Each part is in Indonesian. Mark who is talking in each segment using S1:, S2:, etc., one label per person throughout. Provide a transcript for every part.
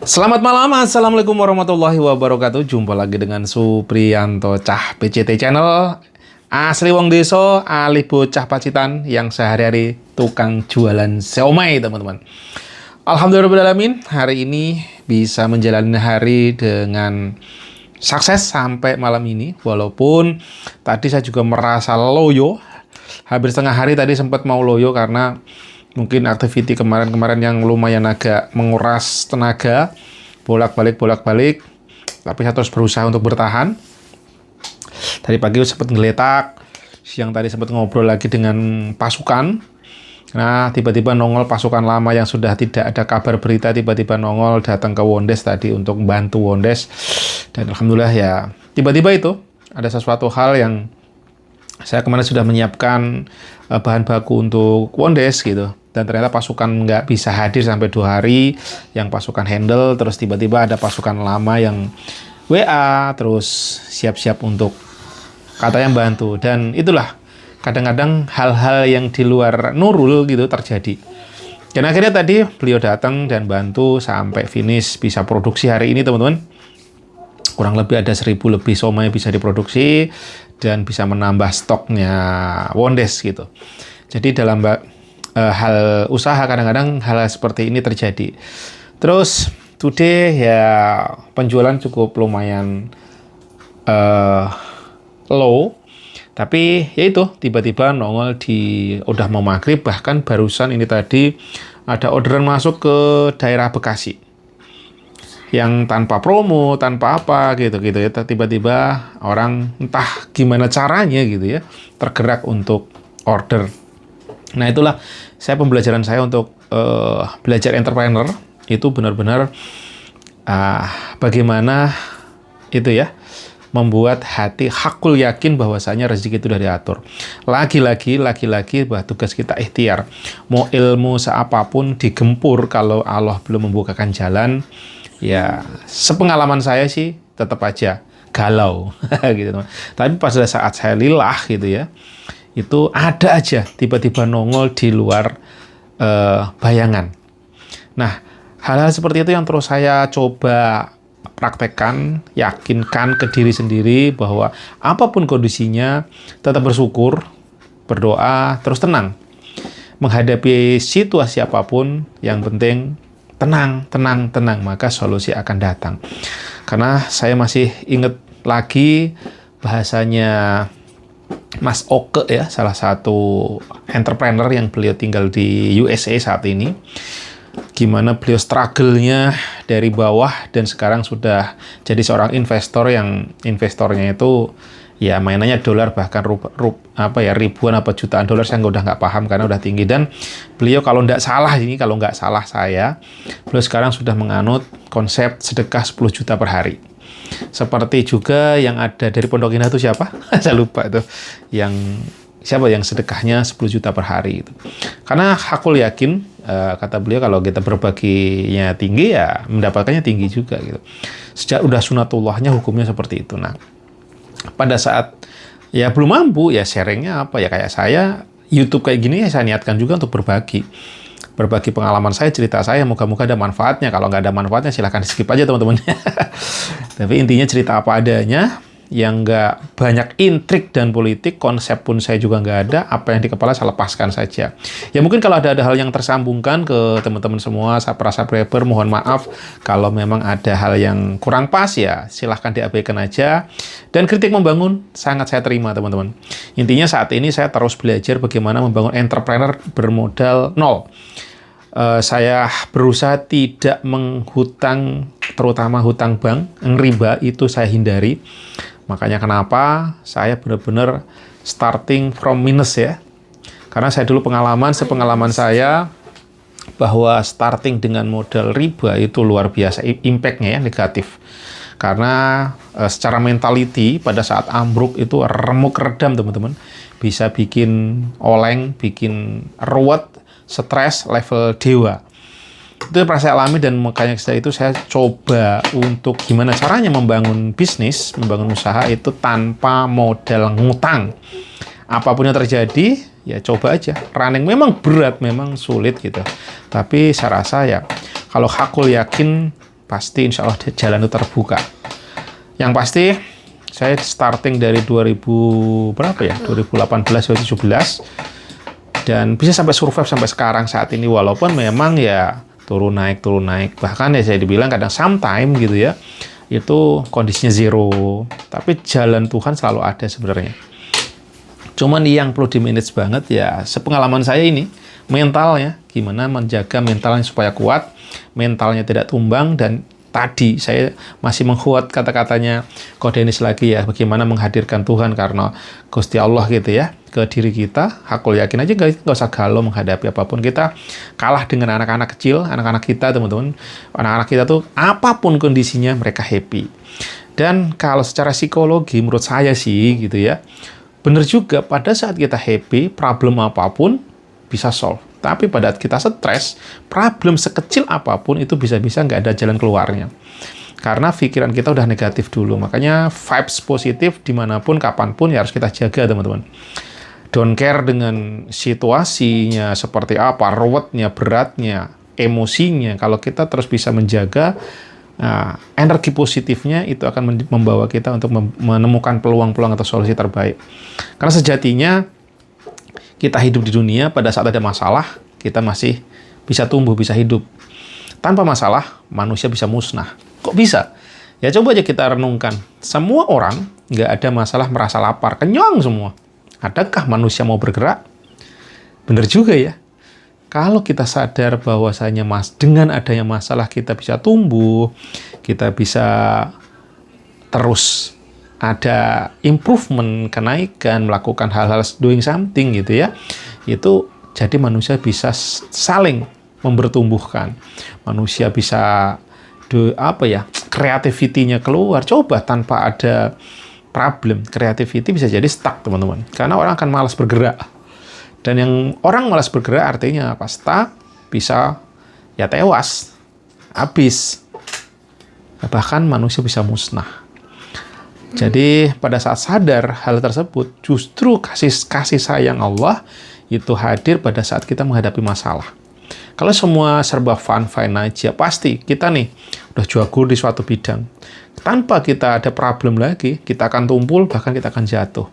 S1: Selamat malam, Assalamualaikum warahmatullahi wabarakatuh. Jumpa lagi dengan Supriyanto Cah PCT Channel. Asli wong deso, alih bocah Pacitan yang sehari-hari tukang jualan siomay, teman-teman. Alhamdulillahirrahmanirrahim, hari ini bisa menjalani hari dengan sukses sampai malam ini. Walaupun tadi saya juga merasa loyo, hampir setengah hari tadi sempat mau loyo karena mungkin aktiviti kemarin-kemarin yang lumayan agak menguras tenaga, bolak-balik, tapi saya terus berusaha untuk bertahan. Tadi pagi sempat ngeletak, siang tadi sempat ngobrol lagi dengan pasukan. Nah, tiba-tiba nongol pasukan lama yang sudah tidak ada kabar berita, tiba-tiba nongol datang ke Wondes tadi untuk bantu Wondes. Dan alhamdulillah ya, tiba-tiba itu ada sesuatu hal yang saya kemarin sudah menyiapkan bahan baku untuk Wondes gitu. Dan ternyata pasukan nggak bisa hadir sampai 2 hari, yang pasukan handle, terus tiba-tiba ada pasukan lama yang WA, terus siap-siap untuk katanya bantu. Dan itulah, kadang-kadang hal-hal yang di luar Nurul gitu terjadi. Dan akhirnya tadi beliau datang dan bantu sampai finish, bisa produksi hari ini teman-teman. Kurang lebih ada 1.000 lebih somai bisa diproduksi, dan bisa menambah stoknya Wondes gitu. Jadi dalam hal usaha kadang-kadang hal seperti ini terjadi. Terus today ya penjualan cukup lumayan low, tapi ya itu tiba-tiba nongol udah mau maghrib, bahkan barusan ini tadi ada orderan masuk ke daerah Bekasi yang tanpa promo, tanpa apa gitu-gitu ya, tiba-tiba orang entah gimana caranya gitu ya tergerak untuk order. Nah, itulah pembelajaran saya untuk belajar entrepreneur itu benar-benar bagaimana itu ya membuat hati hakul yakin bahwasanya rezeki itu sudah diatur. Lagi-lagi bahwa tugas kita ikhtiar. Mau ilmu seapapun digempur kalau Allah belum membukakan jalan, ya sepengalaman saya sih tetap aja galau gitu teman. Tapi pada saat saya lillah gitu ya, itu ada aja tiba-tiba nongol di luar bayangan. Nah, hal-hal seperti itu yang terus saya coba praktekkan, yakinkan ke diri sendiri bahwa apapun kondisinya tetap bersyukur, berdoa, terus tenang. Menghadapi situasi apapun, yang penting tenang, maka solusi akan datang. Karena saya masih ingat lagi bahasanya Mas Oke ya, salah satu entrepreneur yang beliau tinggal di USA saat ini. Gimana beliau struggle-nya dari bawah dan sekarang sudah jadi seorang investor yang investornya itu ya mainannya dolar, bahkan ribuan apa jutaan dolar, saya udah nggak paham karena udah tinggi. Dan beliau kalau nggak salah saya, beliau sekarang sudah menganut konsep sedekah 10 juta per hari. Seperti juga yang ada dari Pondok Indah itu siapa? Saya lupa itu. Siapa yang sedekahnya 10 juta per hari itu. Karena aku yakin, kata beliau, kalau kita berbaginya tinggi ya mendapatkannya tinggi juga gitu. Sejak udah sunatullahnya hukumnya seperti itu. Nah, pada saat ya belum mampu ya sharingnya apa ya, kayak saya YouTube kayak gini ya saya niatkan juga untuk berbagi pengalaman saya, cerita saya, moga-moga ada manfaatnya. Kalau nggak ada manfaatnya silahkan di skip aja teman-teman. Tapi intinya cerita apa adanya, yang nggak banyak intrik dan politik, konsep pun saya juga nggak ada, apa yang di kepala saya lepaskan saja. Ya mungkin kalau ada hal yang tersambungkan ke teman-teman semua, para subscriber, mohon maaf kalau memang ada hal yang kurang pas, ya silahkan diabaikan aja. Dan kritik membangun sangat saya terima teman-teman. Intinya saat ini saya terus belajar bagaimana membangun entrepreneur bermodal nol. Saya berusaha tidak menghutang, terutama hutang bank, riba itu saya hindari. Makanya kenapa saya benar-benar starting from minus ya. Karena saya dulu sepengalaman saya bahwa starting dengan modal riba itu luar biasa impact-nya ya, negatif. Karena secara mentality pada saat ambruk itu remuk redam teman-teman. Bisa bikin oleng, bikin ruwet, stres level dewa. Itu yang pernah saya alami, dan makanya setelah itu saya coba untuk gimana caranya membangun bisnis, membangun usaha itu tanpa modal ngutang. Apapun yang terjadi, ya coba aja. Running memang berat, memang sulit gitu. Tapi saya rasa ya, kalau hakul yakin pasti insya Allah jalan itu terbuka. Yang pasti saya starting dari 2018-2017 dan bisa sampai survive sampai sekarang saat ini, walaupun memang ya turun naik, bahkan ya saya dibilang kadang sometime gitu ya, itu kondisinya zero, tapi jalan Tuhan selalu ada sebenarnya. Cuman yang perlu di-manage banget ya, sepengalaman saya ini, mentalnya, gimana menjaga mentalnya supaya kuat, mentalnya tidak tumbang, dan tadi saya masih mengkuat kata-katanya Ko Denis lagi ya, bagaimana menghadirkan Tuhan karena Gusti Allah gitu ya ke diri kita. Hakul yakin aja, nggak usah galau menghadapi apapun. Kita kalah dengan anak-anak kecil, anak-anak kita teman-teman. Anak-anak kita tuh apapun kondisinya mereka happy. Dan kalau secara psikologi menurut saya sih gitu ya, bener juga pada saat kita happy, problem apapun bisa solve. Tapi pada saat kita stres, problem sekecil apapun itu bisa-bisa nggak ada jalan keluarnya. Karena pikiran kita udah negatif dulu. Makanya vibes positif dimanapun, kapanpun ya harus kita jaga teman-teman. Don't care dengan situasinya seperti apa, ruwetnya, beratnya, emosinya. Kalau kita terus bisa menjaga energi positifnya, itu akan membawa kita untuk menemukan peluang-peluang atau solusi terbaik. Karena sejatinya kita hidup di dunia, pada saat ada masalah, kita masih bisa tumbuh, bisa hidup. Tanpa masalah, manusia bisa musnah. Kok bisa? Ya coba aja kita renungkan. Semua orang nggak ada masalah merasa lapar, kenyang semua. Adakah manusia mau bergerak? Bener juga ya. Kalau kita sadar bahwasanya dengan adanya masalah kita bisa tumbuh, kita bisa terus ada improvement, kenaikan, melakukan hal-hal doing something gitu ya, itu jadi manusia bisa saling mempertumbuhkan. Manusia bisa creativity-nya keluar. Coba tanpa ada problem, creativity bisa jadi stuck teman-teman. Karena orang akan malas bergerak. Dan yang orang malas bergerak artinya apa? Stuck, bisa ya tewas, habis. Bahkan manusia bisa musnah. Jadi pada saat sadar hal tersebut, justru kasih sayang Allah itu hadir pada saat kita menghadapi masalah. Kalau semua serba fine aja, pasti kita nih udah jago di suatu bidang. Tanpa kita ada problem lagi, kita akan tumpul, bahkan kita akan jatuh.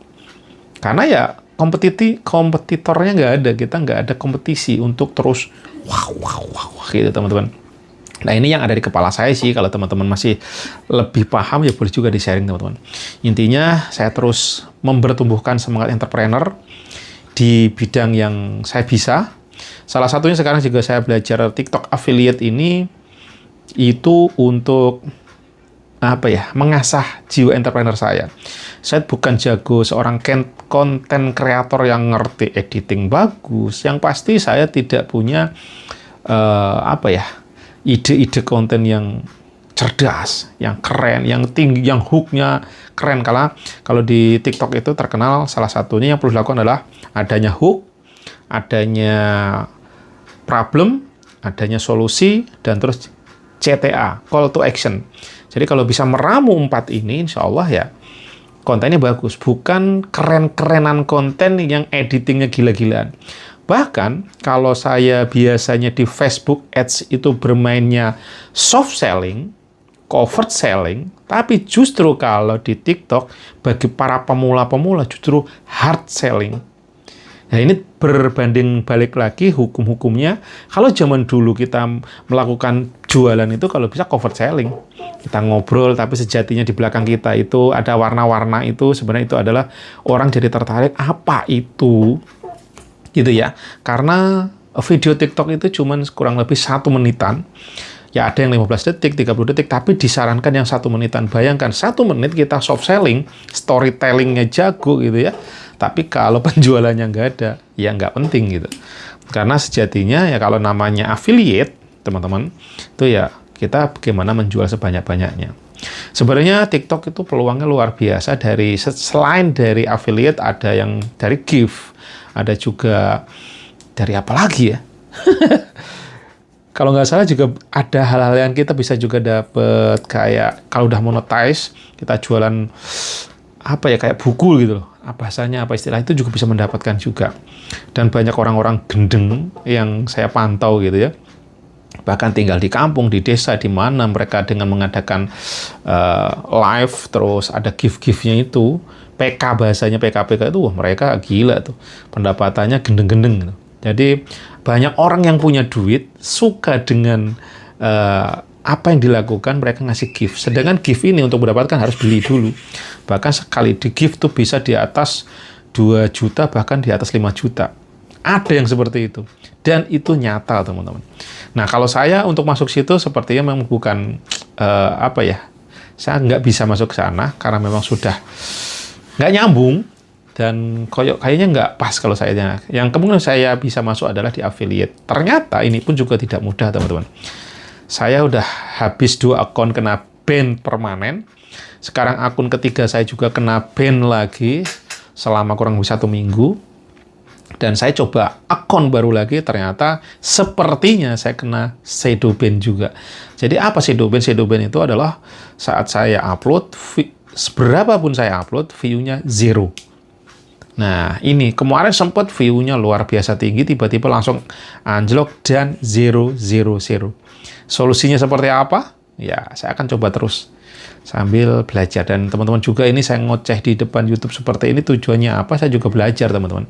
S1: Karena ya kompetitornya nggak ada, kita nggak ada kompetisi untuk terus wow gitu teman-teman. Nah ini yang ada di kepala saya sih, kalau teman-teman masih lebih paham ya boleh juga di-sharing teman-teman. Intinya saya terus mempertumbuhkan semangat entrepreneur di bidang yang saya bisa. Salah satunya sekarang juga saya belajar TikTok affiliate ini, itu untuk mengasah jiwa entrepreneur saya. Saya bukan jago seorang konten kreator yang ngerti editing bagus, yang pasti saya tidak punya ide-ide konten yang cerdas, yang keren, yang tinggi, yang hook-nya keren. Kalau di TikTok itu terkenal salah satunya yang perlu dilakukan adalah adanya hook, adanya problem, adanya solusi, dan terus CTA, call to action. Jadi kalau bisa meramu 4 ini, insya Allah ya kontennya bagus. Bukan keren-kerenan konten yang editingnya gila-gilaan. Bahkan kalau saya biasanya di Facebook Ads itu bermainnya soft selling, covert selling, tapi justru kalau di TikTok bagi para pemula-pemula justru hard selling. Nah ini berbanding balik lagi hukum-hukumnya. Kalau zaman dulu kita melakukan jualan itu kalau bisa covert selling. Kita ngobrol tapi sejatinya di belakang kita itu ada warna-warna itu, sebenarnya itu adalah orang jadi tertarik apa itu. Gitu ya, karena video TikTok itu cuma kurang lebih 1 menitan. Ya ada yang 15 detik, 30 detik, tapi disarankan yang 1 menitan. Bayangkan 1 menit kita soft selling, storytellingnya jago gitu ya. Tapi kalau penjualannya nggak ada, ya nggak penting gitu. Karena sejatinya ya kalau namanya affiliate, teman-teman, itu ya kita bagaimana menjual sebanyak-banyaknya. Sebenarnya TikTok itu peluangnya luar biasa, selain dari affiliate ada yang dari gift. Ada juga dari apa lagi ya? Kalau nggak salah juga ada hal-hal yang kita bisa juga dapat kayak kalau udah monetize, kita jualan kayak buku gitu loh. Bahasanya apa istilah itu juga bisa mendapatkan juga. Dan banyak orang-orang gendeng yang saya pantau gitu ya. bahkan tinggal di kampung, di desa, di mana mereka dengan mengadakan live, terus ada gift-giftnya itu, PK bahasanya, PKPK itu, wah mereka gila tuh, pendapatannya gendeng-gendeng gitu. Jadi banyak orang yang punya duit, suka dengan apa yang dilakukan, mereka ngasih gift. Sedangkan gift ini untuk mendapatkan harus beli dulu. Bahkan sekali di gift tuh bisa di atas 2 juta, bahkan di atas 5 juta. Ada yang seperti itu. Dan itu nyata, teman-teman. Nah, kalau saya untuk masuk situ sepertinya memang bukan, saya nggak bisa masuk ke sana, karena memang sudah nggak nyambung, dan kayaknya nggak pas kalau saya. Yang kemungkinan saya bisa masuk adalah di affiliate. Ternyata ini pun juga tidak mudah, teman-teman. Saya udah habis 2 akun kena ban permanen. Sekarang akun ketiga saya juga kena ban lagi selama kurang lebih 1 minggu. Dan saya coba akun baru lagi, ternyata sepertinya saya kena shadow ban juga. Jadi apa shadow ban? Shadow ban itu adalah saat saya upload, berapapun saya upload, view-nya 0. Nah, ini kemarin sempat view-nya luar biasa tinggi, tiba-tiba langsung anjlok dan 0. Solusinya seperti apa? Ya, saya akan coba terus sambil belajar. Dan teman-teman juga, ini saya ngoceh di depan YouTube seperti ini, tujuannya apa? Saya juga belajar, teman-teman.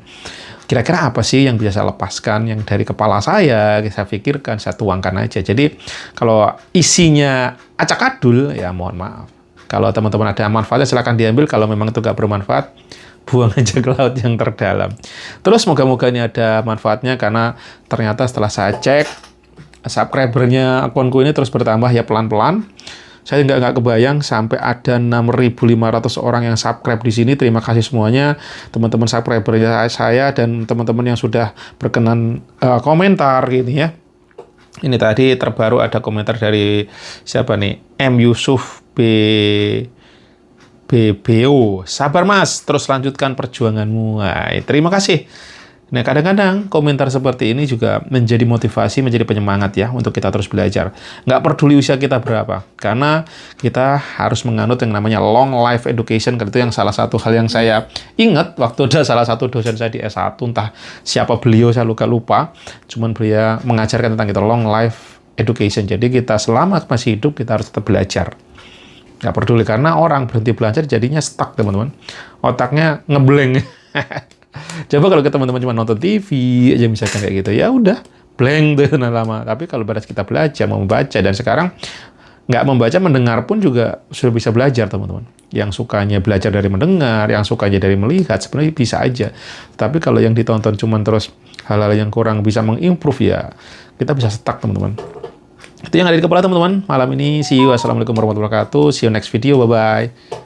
S1: Kira-kira apa sih yang bisa saya lepaskan, yang dari kepala saya pikirkan, saya tuangkan aja. Jadi, kalau isinya acak-adul, ya mohon maaf. Kalau teman-teman ada manfaatnya, silakan diambil. Kalau memang itu nggak bermanfaat, buang aja ke laut yang terdalam. Terus, moga-moga ini ada manfaatnya, karena ternyata setelah saya cek, subscribernya akunku ini terus bertambah ya pelan-pelan. Saya nggak kebayang sampai ada 6.500 orang yang subscribe di sini. Terima kasih semuanya, teman-teman subscriber saya dan teman-teman yang sudah berkenan komentar gini ya. Ini tadi terbaru ada komentar dari siapa nih? M Yusuf BBO. Sabar Mas, terus lanjutkan perjuanganmu. Nah, terima kasih. Nah, kadang-kadang komentar seperti ini juga menjadi motivasi, menjadi penyemangat ya, untuk kita terus belajar. Nggak peduli usia kita berapa, karena kita harus menganut yang namanya long life education. Itu yang salah satu hal yang saya ingat waktu ada salah satu dosen saya di S1, entah siapa beliau, saya lupa. Cuman beliau mengajarkan tentang itu, long life education. Jadi kita selama masih hidup, kita harus tetap belajar. Nggak peduli, karena orang berhenti belajar jadinya stuck, teman-teman. Otaknya ngeblank. Coba kalau teman-teman cuma nonton TV aja misalkan kayak gitu, ya udah blank tuh lama. Tapi kalau pada kita belajar, membaca, dan sekarang nggak membaca, mendengar pun juga sudah bisa belajar, teman-teman. Yang sukanya belajar dari mendengar, yang sukanya dari melihat, sebenarnya bisa aja. Tapi kalau yang ditonton cuma terus hal-hal yang kurang bisa mengimprove, ya kita bisa stuck, teman-teman. Itu yang ada di kepala teman-teman malam ini. See you. Assalamualaikum warahmatullahi wabarakatuh. See you next video. Bye-bye.